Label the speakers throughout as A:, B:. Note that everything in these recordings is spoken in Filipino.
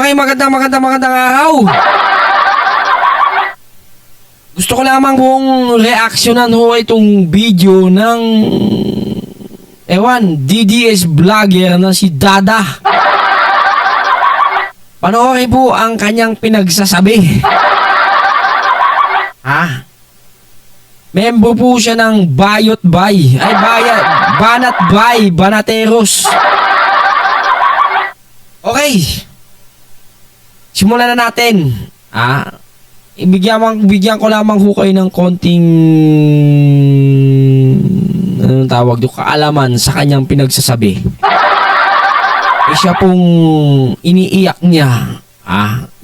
A: Okay, magandang araw. Gusto ko lamang kong reaksyonan ho itong video ng DDS vlogger na si Dada. Panoorin po ang kanyang pinagsasabi. Member po siya ng Banat Bay, Banateros. Okay. Simulan na natin. Bigyan ko lamang ho kayo ng konting anong tawag doon, kaalaman sa kanyang pinagsasabi. Siya pong iniiyak niya.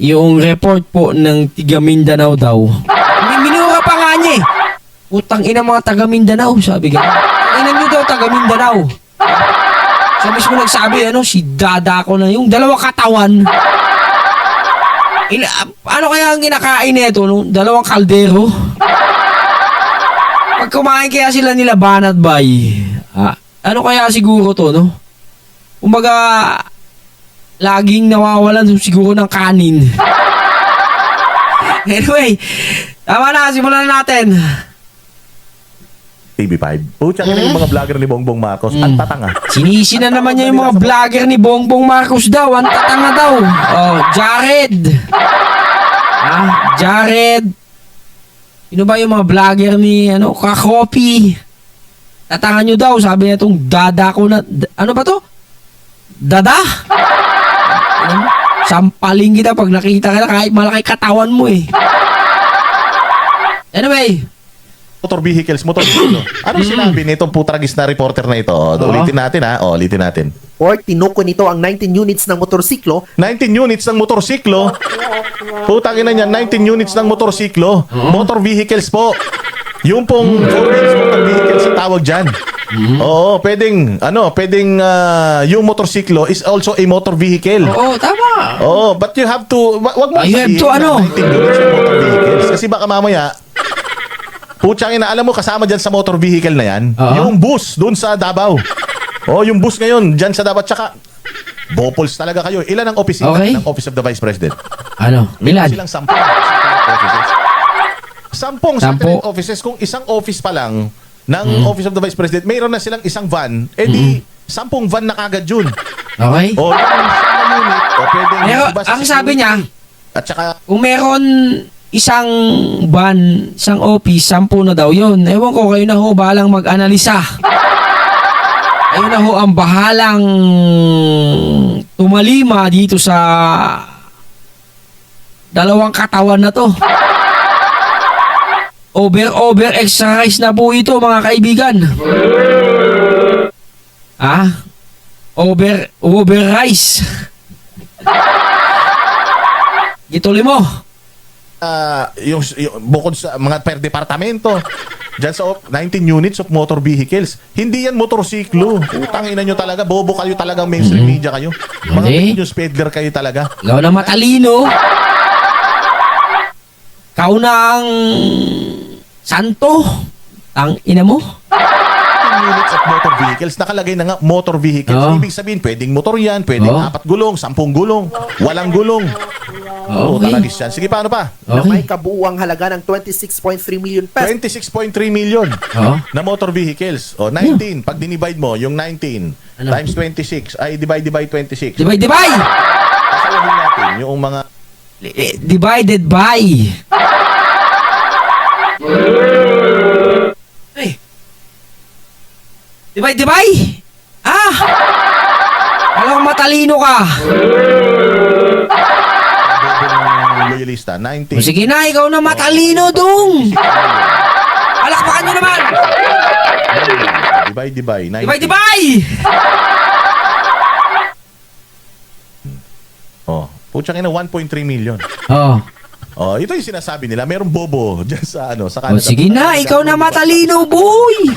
A: Yung report po ng tiga Mindanao daw. Minura pa nga niya eh. Utang ina mga taga Mindanao, sabi ka. Ina nyo daw taga Mindanao. Sabi mo nagsabi, si Dada ko na yung dalawang katawan. Ano kaya ang kinakain nito, no? Dalawang kaldero? Pag kumain kaya sila nila Banat Bay. Ano kaya siguro to, no? Kumbaga, laging nawawalan siguro ng kanin. Anyway, tama na, simulan na natin.
B: TV5. Pucha ka na yung mga vlogger ni Bongbong Marcos. Ang tatanga.
A: Sinisi na naman niya yung mga vlogger ni Bongbong Marcos daw. Ang tatanga daw. Jared. Jared. Sino ba yung mga vlogger ni Kakopi? Tatanga nyo daw. Sabi niya itong Dada ko na. Ano ba to? Dada? Sampaling kita pag nakita ka na kahit malaki katawan mo eh. Anyway.
B: Motor vehicles. Ano sinabi nitong putragis na reporter na ito? Ulitin natin ulitin natin.
C: Or tinuko nito ang 19 units ng motorsiklo.
B: 19 units ng motorsiklo? Putang ina niyan, 19 units ng motorsiklo. Motor vehicles po. Yung pong 4 wheels motor vehicles ang tawag dyan. Oo, pwedeng yung motorsiklo is also a motor vehicle.
A: Oo, tama.
B: Oo, but you have to, wag mo
A: You have to,
B: 19 units ng motor vehicles. Kasi baka mamaya, putsang ina, alam mo kasama dyan sa motor vehicle na yan, yung bus doon sa Davao. Yung bus ngayon dyan sa Davao. Tsaka, bopols talaga kayo. Ilan ang opisina ng Office of the Vice President?
A: Ilan?
B: Silang 10 satellite offices. Kung isang office pa lang ng Office of the Vice President, mayroon na silang isang van, di 10 van na kagad yun.
A: Okay.
B: Yung isang unit, pwede
A: ang sabi niya,
B: at saka,
A: kung meron isang van, isang office, 10 na daw yun. Ewan ko, kayo na ho bahalang mag-analisa. Kayo na ho ang bahalang tumalima dito sa dalawang katawan na to. Over exercise na po ito, mga kaibigan. Over rice. Ituloy mo.
B: yung bukod sa mga per departamento dyan sa 19 units of motor vehicles, hindi yan motorsiklo. Utangin na nyo talaga, bobo kayo talagang mainstream media kayo, mga fake news peddler kayo talaga.
A: Ikaw na matalino, ikaw na ang santo, ang ina mo.
B: Units of motor vehicles, nakalagay na nga motor vehicles. Ibig sabihin, pwedeng motor yan, pwedeng 4 gulong, 10 gulong, walang gulong. Talagis yan. Sige, paano pa?
C: Na may kabuuang halaga ng 26.3 million pesos.
B: 26.3 million na motor vehicles. 19, pag dinivide mo, yung 19 times 26, ay divide by 26.
A: Divide!
B: Kasayahin natin yung mga
A: Divided by. Divide! Alam mo, matalino ka.
B: loyalista, 19.
A: Sige na, ikaw na matalino dong. Palakpakan nyo naman.
B: Divide. 19.
A: Divide!
B: Putsang ina, 1.3 million. Ito yung sinasabi nila. Merong bobo dyan sa Canada.
A: Sige na, ikaw na matalino, boy.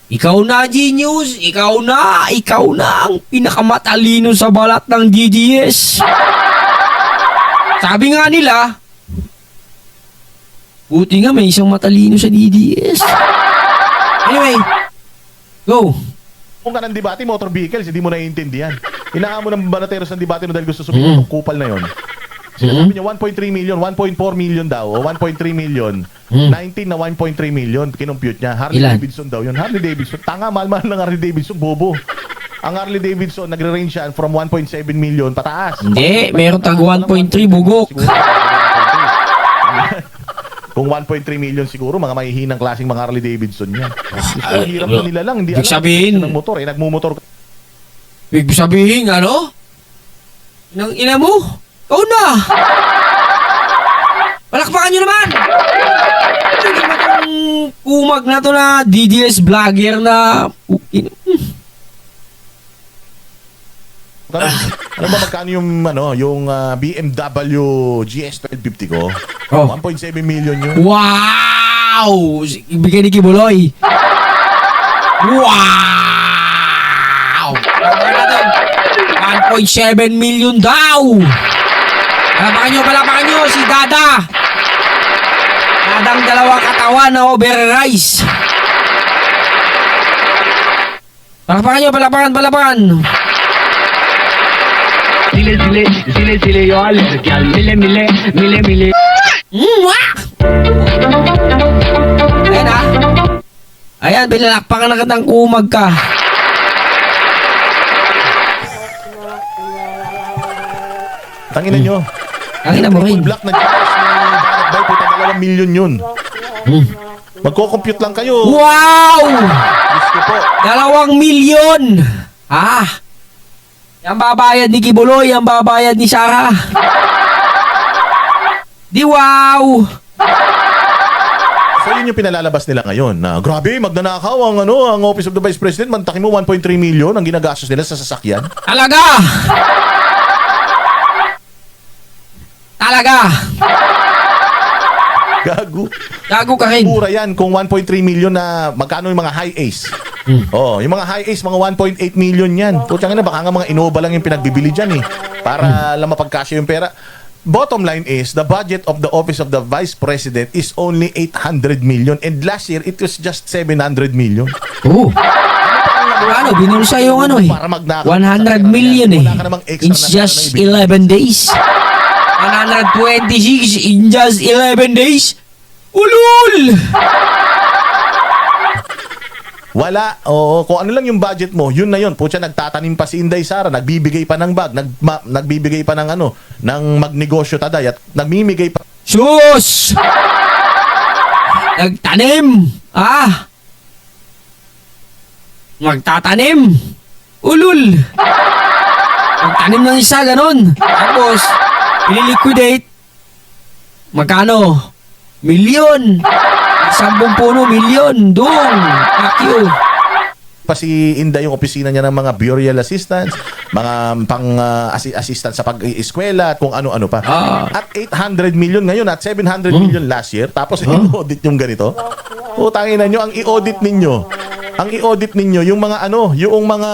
A: Ikaw na, genius. Ikaw na ang pinakamatalino sa balat ng DDS. Sabi nga nila, buti nga may isang matalino sa DDS. Anyway, go.
B: Kung ka ng debate, motor vehicles, hindi mo naiintindihan. Inahamon ng Banateros ng debate no dahil gusto sumigaw ng kupal na yon. Sinasabi niya 1.3 million, 1.4 million daw, o 1.3 million, 19 na 1.3 million, kinumpute niya. Harley
A: Ilan?
B: Davidson daw yun. Harley Davidson, tanga, mahal-mahal ng Harley Davidson, bobo. Ang Harley Davidson, nagre-range yan from 1.7 million pataas.
A: Hindi, meron tag 1.3 bugok.
B: Kung 1.3 million siguro, mga mahihinang klaseng mga Harley Davidson yan. Ang hirap na nila lang, hindi
A: ibig sabihin-
B: ng motor, nagmumotor.
A: Ibig sabihin, ano? Nang ina mo? Ikaw na! Palakpakan nyo naman! Ano naman itong kumag na to na DDS vlogger na...
B: Ano ba magkano yung BMW GS 1250 ko?
A: Oh.
B: 1.7 million yun.
A: Wow! Ibigay ni Kibuloy. Wow! 1.7 million daw! Palakpakan nyo si Dada! Dadang dalawang katawan na overrise. Palakpakan nyo, palakpakan!
D: Zile, yo alerg, gal, mile.
A: Wah! Ayan ah. Ayan, binalakpakan na kitang kumag ka.
B: Tanginan nyo.
A: Tangina mo rin.
B: Black na GS ni Banat Bay, puta 2 million yun. Magko-compute lang kayo.
A: Wow!
B: Diyos ko po.
A: 2 milyon! Ah! Yan babayad ni Kibuloy, yan babayad ni Sarah. Di wow!
B: So yun yung pinalalabas nila ngayon na grabe, magnanakaw ang Office of the Vice President, mantakin mo 1.3 million ang ginagastos nila sa sasakyan.
A: Talaga! Talaga! Gago ka rin.
B: Mura yan kung 1.3 million na magkano yung mga high ace. Oh, yung mga high ace, mga 1.8 million yan. Putsang ina, baka nga mga Innova lang yung pinagbibili dyan para lang mapagkasya yung pera. Bottom line is, the budget of the Office of the Vice President is only 800 million and last year, it was just 700 million.
A: Oo. Ano, binulsa yung
B: Para magnakaw.
A: 100 million
B: Wala ka namang extra
A: It's
B: na
A: just
B: pera na
A: 11 days. 126 in just 11 days. Ulul!
B: Wala. Oo, kung ano lang yung budget mo, yun na yun. Putya, nagtatanim pa si Inday Sara, nagbibigay pa ng bag, nagbibigay pa ng ng magnegosyo taday at nagmimigay pa.
A: Sus! Nagtanim! Ah! Magtatanim! Ulul! Magtanim ng isa, ganun. Tapos, ililiquidate. Magkano? Milyon! 10 puno, milyon! Doon! Fuck you!
B: Pa si Inday yung opisina niya ng mga burial assistants, mga assistant sa pag-eskwela at kung ano-ano pa. At 800 million ngayon at 700 million last year. Tapos i-audit yung ganito. Utangin na nyo, ang i-audit ninyo, yung mga yung mga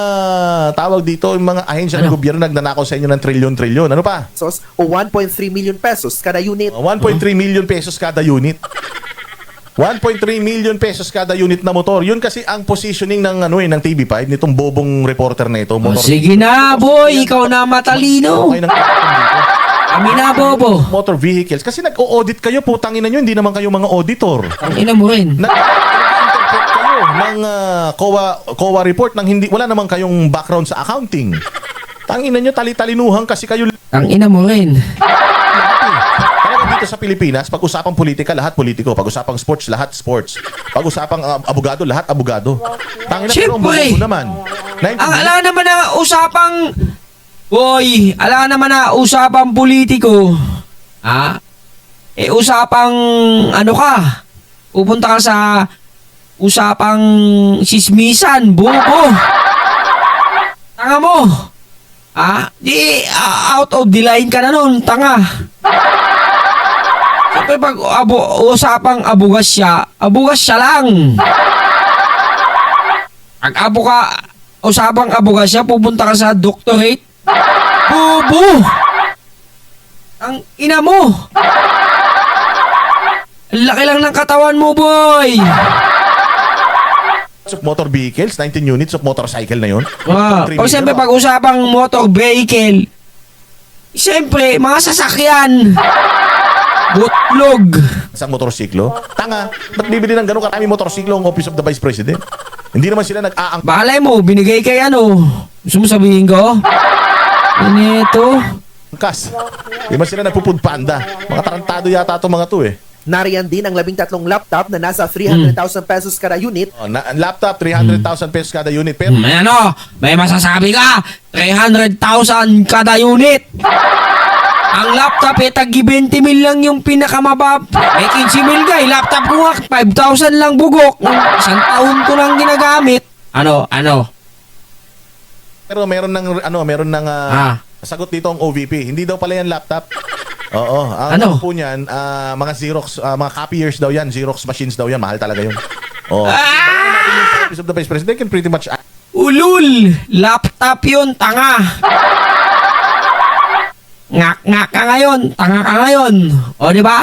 B: tawag dito, yung mga ahensya ng gobyerno nagnanakaw sa inyo ng trilyon-trilyon. Ano pa?
C: Pesos o 1.3 million pesos kada unit.
B: 1.3 million pesos kada unit. 1.3 million pesos kada unit na motor. Yun kasi ang positioning ng ng TV5 nitong bobong reporter na ito. Motor.
A: Sige na, boy! Ikaw na matalino!
B: Okay ng dito.
A: Kami na, bobo!
B: Motor vehicles. Kasi nag-audit kayo, putangin na nyo, hindi naman kayo mga auditor.
A: Ang ina mo rin.
B: Nag-interpret kayo ng COA report nang wala naman kayong background sa accounting. Tangina nyo, tali-talinuhan kasi kayo.
A: Ang ina mo rin.
B: Talaga dito sa Pilipinas, pag-usapang politika, lahat politiko. Pag-usapang sports, lahat sports. Pag-usapang abogado, lahat abogado. Tangina, pero ang
A: Siyempre.
B: buo naman.
A: Ang ala naman na usapang... Boy, ala naman na usapang politiko. Ha? Usapang ano ka? Pupunta ka sa usapang sismisan, bobo. Tanga mo. Out of the line ka na nun, tanga. Siyempre pag usapang abugas siya lang. Pag usapang abugas siya, pupunta ka sa doctorate. Bobo! Ang ina mo! Ang laki lang ng katawan mo, boy!
B: of motor vehicles, 19 units of motorcycle na yun.
A: Ah,
B: 3
A: pag siyempre
B: million,
A: pag-usapang motor vehicle, siyempre, mga sasakyan, butlog.
B: Isang motorsiklo. Tanga, ba't bibili ng ganun karami motorsiklo ang Office of the Vice President? Hindi naman sila nag-aang
A: Balay mo, binigay kay ano? Gusto mo sabihin ko? Ano ito?
B: kas. Di ba sila nagpupud panda? Mga tarantado yata itong mga to eh.
C: Nariyan din ang 13 laptop na nasa 300,000 pesos kada unit.
B: Oh, ang laptop, 300,000 pesos kada unit. Pero
A: May ano? May masasabi ka? 300,000 kada unit. Ang laptop tagi 20 mil lang yung pinakamabab. May 15 mil ka, laptop ko nga, 5,000 lang bugok. Isang taon ko lang ginagamit. Ano?
B: Pero meron ng sagot dito ang OVP. Hindi daw pala yan laptop. Oo, ang
A: Ano?
B: po niyan, mga Xerox, mga copiers daw yan, Xerox machines daw yan, mahal talaga yun. Oo. Office of the Vice President, they can pretty much
A: Ulul! Laptop yun, tanga! Ngak-ngak ka ngayon, tanga ka ngayon. O, di ba?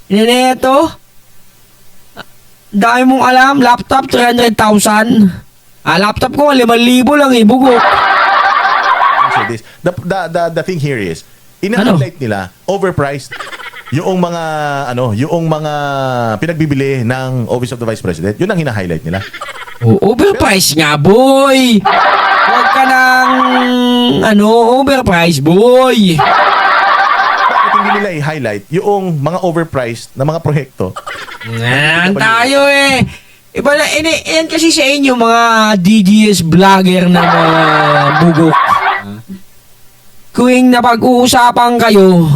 A: Ito? Dami mong alam, laptop 300,000. Laptop ko 5,000 lang bugok.
B: answer this. The thing here is, ina-highlight nila overpriced yung mga pinagbibili ng Office of the Vice President. Yun ang hina-highlight nila.
A: Overprice nga, boy! Huwag ka ng, overprice, boy!
B: Bakit hindi nila i-highlight yung mga overpriced na mga proyekto?
A: Yan tayo eh. Iba na, yan kasi sa inyo mga DDS vlogger na mga bugok. Kung napag-uusapan kayo,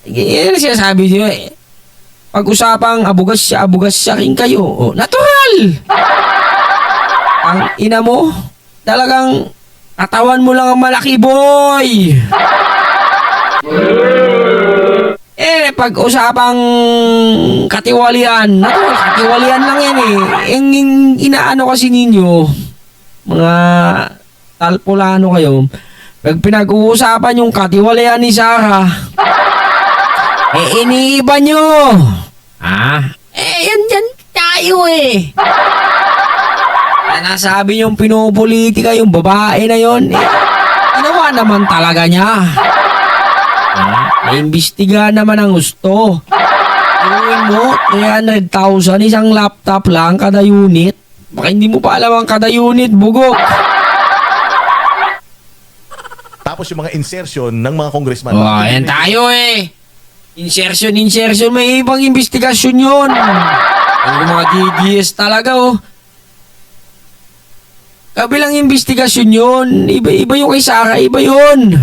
A: yan ang sinasabi nyo eh. Pag-usapang abugas siya rin kayo. Oh, natural! Ang ina mo, talagang katawan mo lang ang malaki, boy! Pag-usapang katiwalian, natural, katiwalian lang yan eh. Yung inaano kasi ninyo, mga talpulano kayo, pag pinag-uusapan yung katiwalian ni Sarah, iniiba nyo. Yan tayo eh. Nasabi yung pinopolitika, yung babae na yon, ginawa naman talaga niya. Naimbestiga naman ang gusto. Inuin mo, 300,000 isang laptop lang kada unit. Baka hindi mo pa alam ang kada unit, bugok.
B: Tapos yung mga insertion ng mga congressman.
A: Ayan tayo eh. Insertion, may ibang investigasyon yun. Yung mga DDS talaga oh. Kabilang investigasyon yun. Iba yung kay Sarah, iba yun.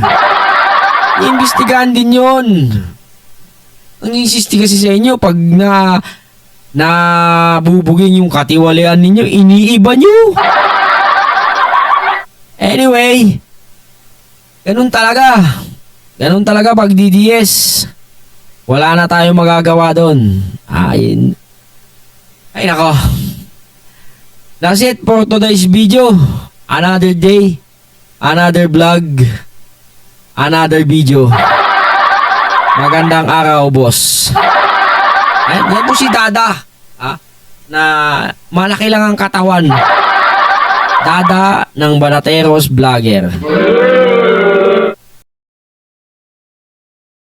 A: Iimbestigahan din yun. Ang insisti kasi sa inyo, pag nabubugin yung katiwalian ninyo, iniiba nyo. Anyway, ganun talaga. Ganun talaga pag DDS. Wala na tayong magagawa doon. Ay nako. That's it for today's video. Another day, another vlog, another video. Magandang araw, boss. Yan po si Dada. Na malaki lang ang katawan. Dada ng Banateros Vlogger.